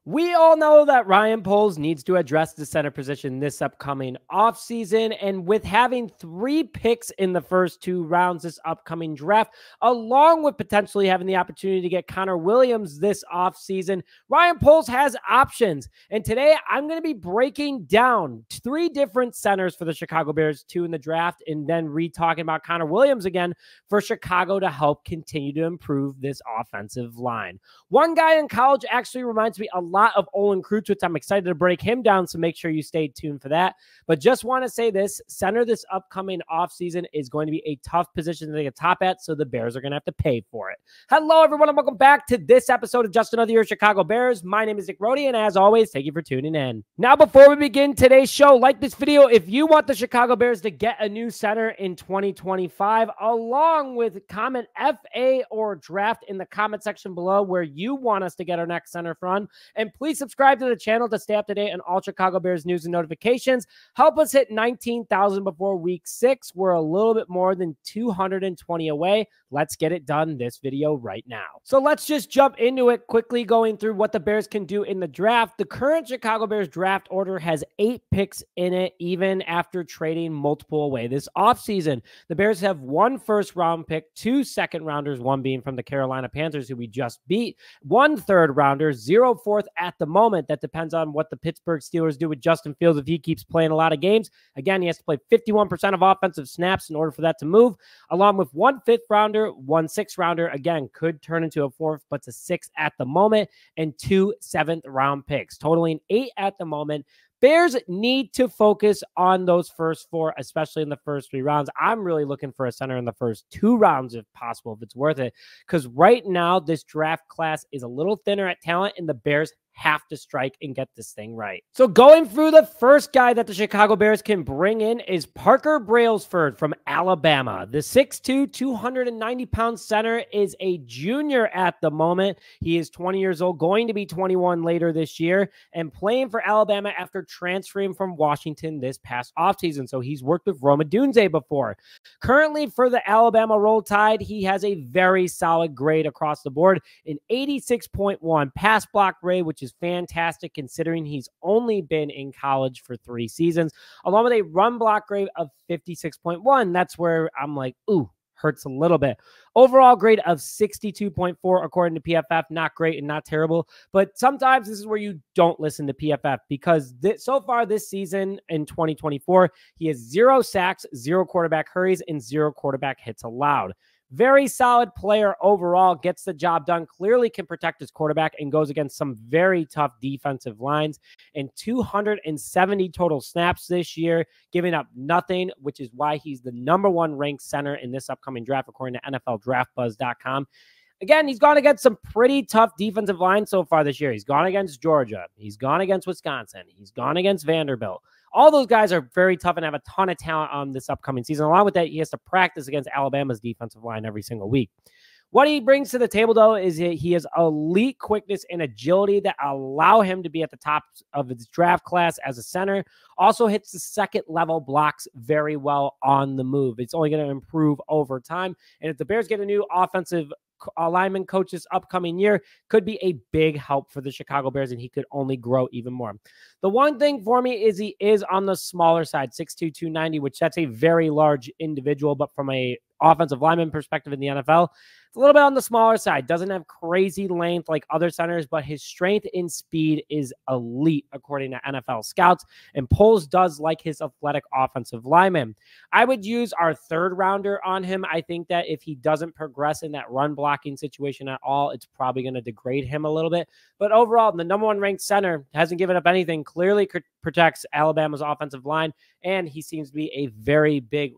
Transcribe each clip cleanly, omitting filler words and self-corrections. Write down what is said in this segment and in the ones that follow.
We all know that Ryan Poles needs to address the center position this upcoming offseason, and with having 3 picks in the first 2 rounds this upcoming draft, along with potentially having the opportunity to get Conor Williams this offseason, Ryan Poles has options. And today I'm going to be breaking down 3 different centers for the Chicago Bears, 2 in the draft, and then re-talking about Conor Williams again for Chicago to help continue to improve this offensive line. One guy in college actually reminds me a lot of Olin Kreutz, I'm excited to break him down, so make sure you stay tuned for that. But just want to say this, center this upcoming offseason is going to be a tough position to take a top at, so the Bears are going to have to pay for it. Hello, everyone, and welcome back to this episode of Just Another Year Chicago Bears. My name is Nick Rhodey, and as always, thank you for tuning in. Now, before we begin today's show, like this video if you want the Chicago Bears to get a new center in 2025, along with comment FA or draft in the comment section below where you want us to get our next center from. And please subscribe to the channel to stay up to date on all Chicago Bears news and notifications. Help us hit 19,000 before week 6. We're a little bit more than 220 away. Let's get it done this video right now. So let's just jump into it quickly, going through what the Bears can do in the draft. The current Chicago Bears draft order has 8 picks in it, even after trading multiple away this offseason. The Bears have 1 first-round pick, 2 second-rounders, 1 being from the Carolina Panthers, who we just beat, 1 third-rounder, 0 fourth at the moment. That depends on what the Pittsburgh Steelers do with Justin Fields if he keeps playing a lot of games. Again, he has to play 51% of offensive snaps in order for that to move, along with 1 fifth-rounder, 1 sixth-rounder. Again, could turn into a 4th, but it's a 6th at the moment, and 2 7th-round picks, totaling 8 at the moment. Bears need to focus on those first 4, especially in the first 3 rounds. I'm really looking for a center in the first 2 rounds if possible, if it's worth it, because right now this draft class is a little thinner at talent, and the Bears have to strike and get this thing right. So going through, the first guy that the Chicago Bears can bring in is Parker Brailsford from Alabama. The 6'2", 290-pound center is a junior at the moment. He is 20 years old, going to be 21 later this year, and playing for Alabama after transferring from Washington this past offseason. So he's worked with Rome Odunze before. Currently for the Alabama Roll Tide, he has a very solid grade across the board, an 86.1 pass block grade, which is fantastic considering he's only been in college for 3 seasons, along with a run block grade of 56.1. That's where I'm like, ooh, hurts a little bit. Overall grade of 62.4 according to PFF. Not great and not terrible, but sometimes this is where you don't listen to PFF, because so far this season in 2024, he has 0 sacks, 0 quarterback hurries, and 0 quarterback hits allowed. Very solid player overall, gets the job done, clearly can protect his quarterback, and goes against some very tough defensive lines. And 270 total snaps this year, giving up nothing, which is why he's the #1 ranked center in this upcoming draft, according to NFLDraftBuzz.com. Again, he's gone against some pretty tough defensive lines so far this year. He's gone against Georgia. He's gone against Wisconsin. He's gone against Vanderbilt. All those guys are very tough and have a ton of talent on this upcoming season. Along with that, he has to practice against Alabama's defensive line every single week. What he brings to the table, though, is he has elite quickness and agility that allow him to be at the top of his draft class as a center. Also hits the second-level blocks very well on the move. It's only going to improve over time. And if the Bears get a new offensive lineman coach this upcoming year, could be a big help for the Chicago Bears, and he could only grow even more. The one thing for me is he is on the smaller side, 6'2", 290, which that's a very large individual, but from a offensive lineman perspective in the NFL, it's a little bit on the smaller side. Doesn't have crazy length like other centers, but his strength and speed is elite according to NFL scouts, and Poles does like his athletic offensive lineman. I would use our 3rd rounder on him. I think that if he doesn't progress in that run blocking situation at all, it's probably going to degrade him a little bit. But overall, the #1 ranked center hasn't given up anything, clearly protects Alabama's offensive line, and he seems to be a very big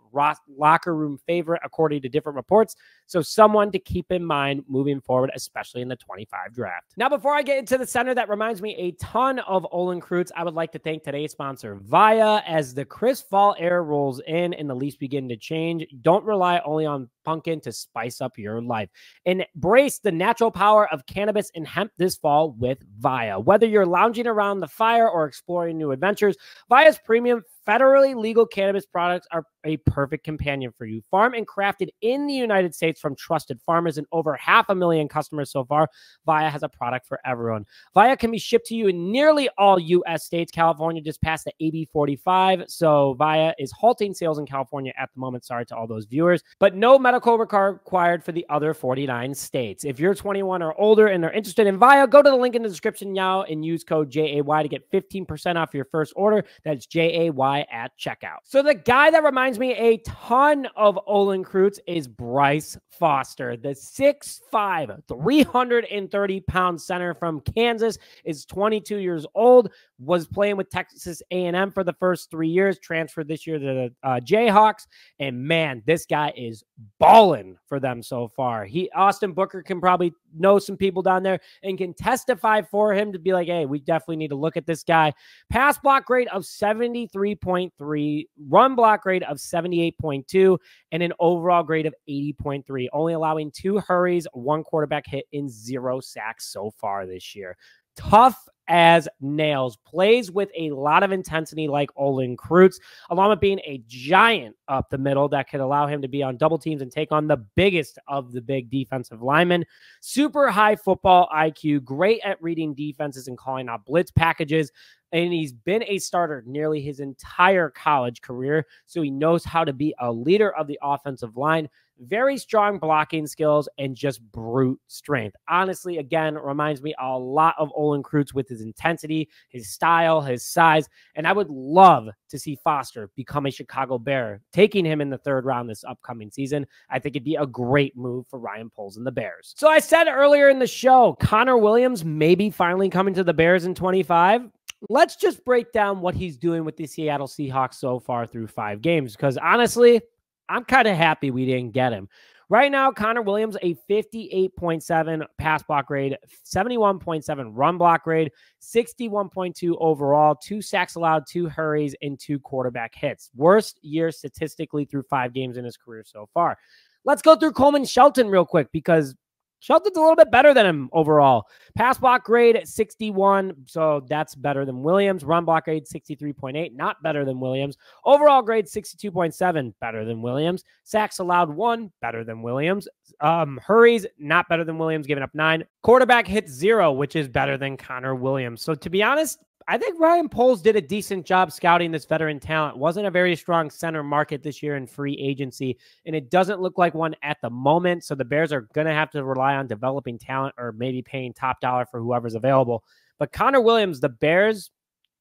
locker room favorite according to different reports. So someone to keep in mind moving forward, especially in the 25 draft. Now, before I get into the center that reminds me a ton of Olin Kreutz, I would like to thank today's sponsor, Via. As the crisp fall air rolls in and the leaves begin to change, don't rely only on pumpkin to spice up your life. Embrace the natural power of cannabis and hemp this fall with Via. Whether you're lounging around the fire or exploring new adventures, Via's premium federally legal cannabis products are a perfect companion for you. Farmed and crafted in the United States from trusted farmers and over 500,000 customers so far, Via has a product for everyone. Via can be shipped to you in nearly all U.S. states. California just passed the AB 45, so Via is halting sales in California at the moment. Sorry to all those viewers, but no medical required for the other 49 states. If you're 21 or older and are interested in Via, go to the link in the description now and use code JAY to get 15% off your first order. That's JAY at checkout. So the guy that reminds me a ton of Olin Kreutz is Bryce Foster. The 6'5", 330-pound center from Kansas is 22 years old, was playing with Texas A&M for the first 3 years, transferred this year to the Jayhawks, and man, this guy is balling for them so far. Austin Booker can probably know some people down there and can testify for him to be like, hey, we definitely need to look at this guy. Pass block grade of 73.3, run block grade of 78.2, and an overall grade of 80.3, only allowing 2 hurries, 1 quarterback hit, and 0 sacks so far this year. Tough as nails, plays with a lot of intensity like Olin Kreutz, along with being a giant up the middle that could allow him to be on double teams and take on the biggest of the big defensive linemen. Super high football IQ, great at reading defenses and calling out blitz packages. And he's been a starter nearly his entire college career, so he knows how to be a leader of the offensive line. Very strong blocking skills and just brute strength. Honestly, again, reminds me a lot of Olin Kreutz with his intensity, his style, his size. And I would love to see Foster become a Chicago Bear, taking him in the 3rd round this upcoming season. I think it'd be a great move for Ryan Poles and the Bears. So I said earlier in the show, Conor Williams may be finally coming to the Bears in 25. Let's just break down what he's doing with the Seattle Seahawks so far through 5 games, because honestly, I'm kind of happy we didn't get him. Right now, Conor Williams, a 58.7 pass block grade, 71.7 run block grade, 61.2 overall, 2 sacks allowed, 2 hurries, and 2 quarterback hits. Worst year statistically through 5 games in his career so far. Let's go through Coleman Shelton real quick, because Shelton's a little bit better than him overall. Pass block grade 61, so that's better than Williams. Run block grade 63.8, not better than Williams. Overall grade 62.7, better than Williams. Sacks allowed 1, better than Williams. Hurries, not better than Williams, giving up 9. Quarterback hits 0, which is better than Conor Williams. So to be honest, I think Ryan Poles did a decent job scouting this veteran talent. Wasn't a very strong center market this year in free agency, and it doesn't look like one at the moment. So the Bears are going to have to rely on developing talent or maybe paying top dollar for whoever's available. But Conor Williams, the Bears,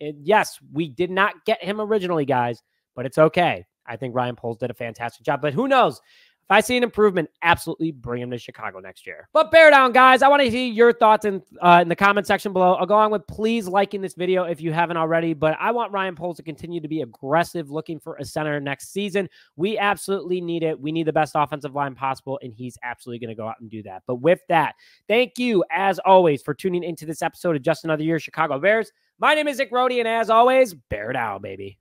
yes, we did not get him originally, guys, but it's okay. I think Ryan Poles did a fantastic job, but who knows? If I see an improvement, absolutely bring him to Chicago next year. But bear down, guys. I want to hear your thoughts in the comment section below. I'll go on with please liking this video if you haven't already. But I want Ryan Poles to continue to be aggressive, looking for a center next season. We absolutely need it. We need the best offensive line possible, and he's absolutely going to go out and do that. But with that, thank you, as always, for tuning into this episode of Just Another Year Chicago Bears. My name is Nick Rhodey, and as always, bear down, baby.